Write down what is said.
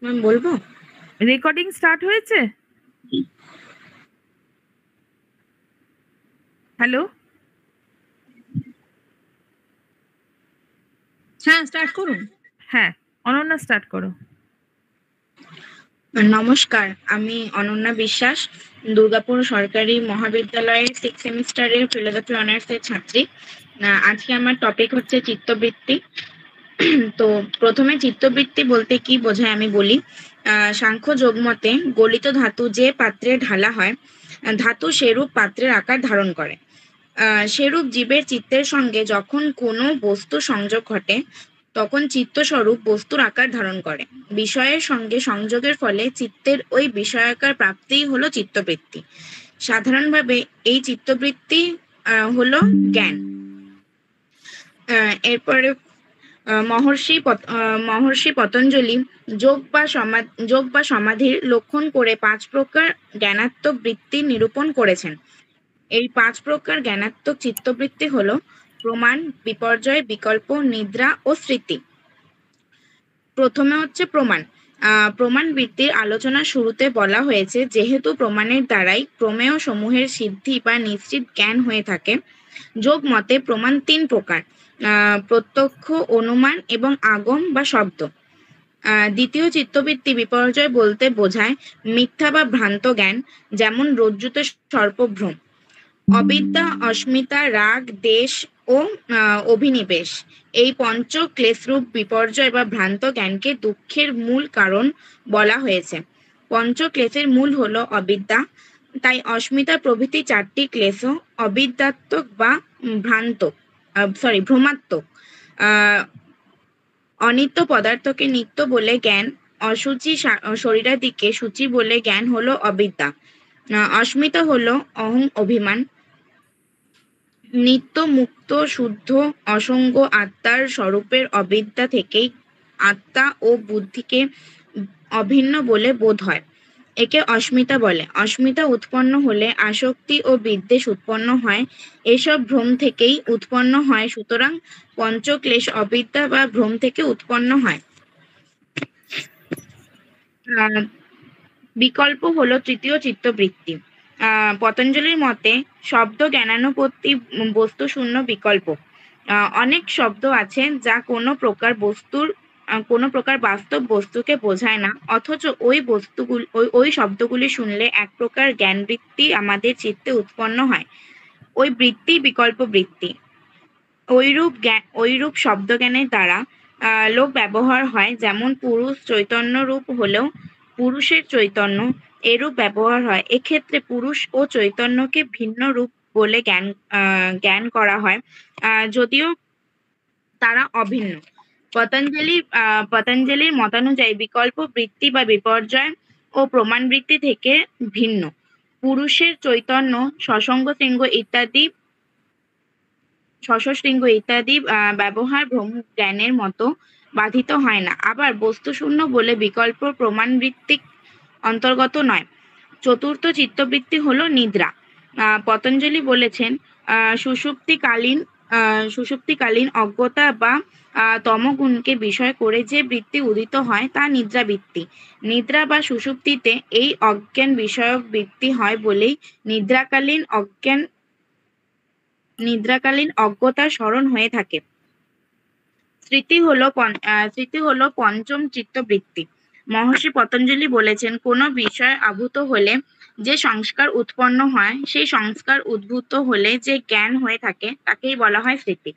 Ma'am বলবো? Recording start হয়েছে? Hello? হ্যাঁ, স্টার্ট করুন। হ্যাঁ, অনন্যা স্টার্ট করো। নমস্কার, আমি অনন্যা বিশ্বাস, দুর্গাপুর সরকারি মহাবিদ্যালয়ের 6th সেমিস্টারের ফিলোসফি অনার্সের ছাত্রী। আজকে আমার টপিক হচ্ছে চিত্তবৃত্তি। তো প্রথমে চিত্তবৃত্তি বলতে কি বোঝায় আমি বলি। সাংখ্য যোগ মতে গলিত ধাতু যে পাত্রে ঢালা হয়, ধাতু সেরূপ পাত্রের আকার ধারণ করে। সেরূপ জীবের চিত্তের সঙ্গে যখন কোনো বস্তু সংযোগ ঘটে, তখন চিত্তস্বরূপ বস্তুর আকার ধারণ করে। বিষয়ের সঙ্গে সংযোগের ফলে চিত্তের ওই বিষয়াকার প্রাপ্তিই হলো চিত্তবৃত্তি। সাধারণভাবে এই চিত্তবৃত্তি হলো জ্ঞান। এরপরে মহর্ষি পতঞ্জলি যোগ বা সমাধির লক্ষণ করে 5 প্রকার জ্ঞানাত্মক বৃত্তি নিরূপণ করেছেন। এই 5 প্রকার জ্ঞানাত্মক চিত্তবৃত্তি হলো প্রমাণ, বিপর্যয়, বিকল্প, নিদ্রা ও স্মৃতি। প্রথমে হচ্ছে প্রমাণ। প্রমাণ বৃত্তির আলোচনা শুরুতে বলা হয়েছে, যেহেতু প্রমাণের দ্বারাই প্রমেয় সমূহের সিদ্ধি বা নিশ্চিত জ্ঞান হয়ে থাকে। যোগ মতে প্রমাণ 3 প্রকার: প্রত্যক্ষ, অনুমান এবং আগম বা শব্দ। দ্বিতীয় চিত্তবৃত্তি বিপর্যয় বলতে বোঝায় মিথ্যা বা ভ্রান্ত জ্ঞান, যেমন রজ্জুতে সর্পভ্রম। অবিদ্যা, অস্মিতা, রাগ, দ্বেষ ও অভিনিবেশ, এই পঞ্চ ক্লেশরূপ বিপর্যয় বা ভ্রান্ত জ্ঞানকে দুঃখের মূল কারণ বলা হয়েছে। পঞ্চ ক্লেশের মূল হলো অবিদ্যা, তাই অস্মিতা প্রভৃতি 4টি ক্লেশও অবিদ্যাত্মক বা ভ্রমাত্মক। অনিত্য পদার্থকে নিত্য বলে জ্ঞান, অসুচি শরীরাদিকে সূচি বলে জ্ঞান হলো অবিদ্যা। অস্মিতা হলো অহং অভিমান। নিত্য, মুক্ত, শুদ্ধ, অসঙ্গ আত্মার স্বরূপের অবিদ্যা থেকেই আত্মা ও বুদ্ধিকে অভিন্ন বলে বোধ হয়, একে অস্মিতা বলে। অস্মিতা উৎপন্ন হলে আসক্তি ও বিদ্বেষ উৎপন্ন হয়, এসব ভ্রম থেকেই উৎপন্ন হয়। সুতরাং পঞ্চক্লেশ অবিদ্যা বা ভ্রম থেকে উৎপন্ন হয়। বিকল্প হলো তৃতীয় চিত্তবৃত্তি। পতঞ্জলির মতে শব্দ জ্ঞানানুপত্তি বস্তু শূন্য বিকল্প। অনেক শব্দ আছে যা কোনো প্রকার বাস্তব বস্তুকে বোঝায় না, অথচ ওই শব্দগুলি শুনলে এক প্রকার জ্ঞানবৃত্তি আমাদের চিত্তে উৎপন্ন হয়। ওই বৃত্তি বিকল্প বৃত্তি। ঐরূপ শব্দজ্ঞানের দ্বারা লোক ব্যবহার হয়, যেমন পুরুষ চৈতন্য রূপ হলেও পুরুষের চৈতন্য এরূপ ব্যবহার হয়। এক্ষেত্রে পুরুষ ও চৈতন্যকে ভিন্ন রূপ বলে জ্ঞান করা হয়, যদিও তারা অভিন্ন। পতঞ্জলির মতানুযায়ী বিকল্প বৃত্তি বা বিপর্যয় ও প্রমাণ বৃত্তি থেকে ভিন্ন। পুরুষের চৈতন্য শশশৃঙ্গ ইত্যাদি ব্যবহার ভ্রম জ্ঞানের মতো বাধিত হয় না। আবার বস্তুশূন্য বলে বিকল্প প্রমাণ বৃত্তিক অন্তর্গত নয়। চতুর্থ চিত্তবৃত্তি হলো নিদ্রা। পতঞ্জলি বলেছেন, সুষুপ্তিকালীন অজ্ঞতা বা তমগুণকে বিষয় করে যে বৃত্তি উদিত হয় তা নিদ্রা বৃত্তি। নিদ্রা বা সুষুপ্তিতে এই অজ্ঞান বিষয়ক বৃত্তি হয় বলেই নিদ্রাকালীন অজ্ঞতার স্মরণ হয়ে থাকে। স্মৃতি হলো পঞ্চম চিত্তবৃত্তি। মহর্ষি পতঞ্জলি বলেছেন, কোনো বিষয় আভূত হলে যে সংস্কার উৎপন্ন হয়, সেই সংস্কার উদ্ভূত হলে যে জ্ঞান হয়ে থাকে তাকেই বলা হয় স্মৃতি।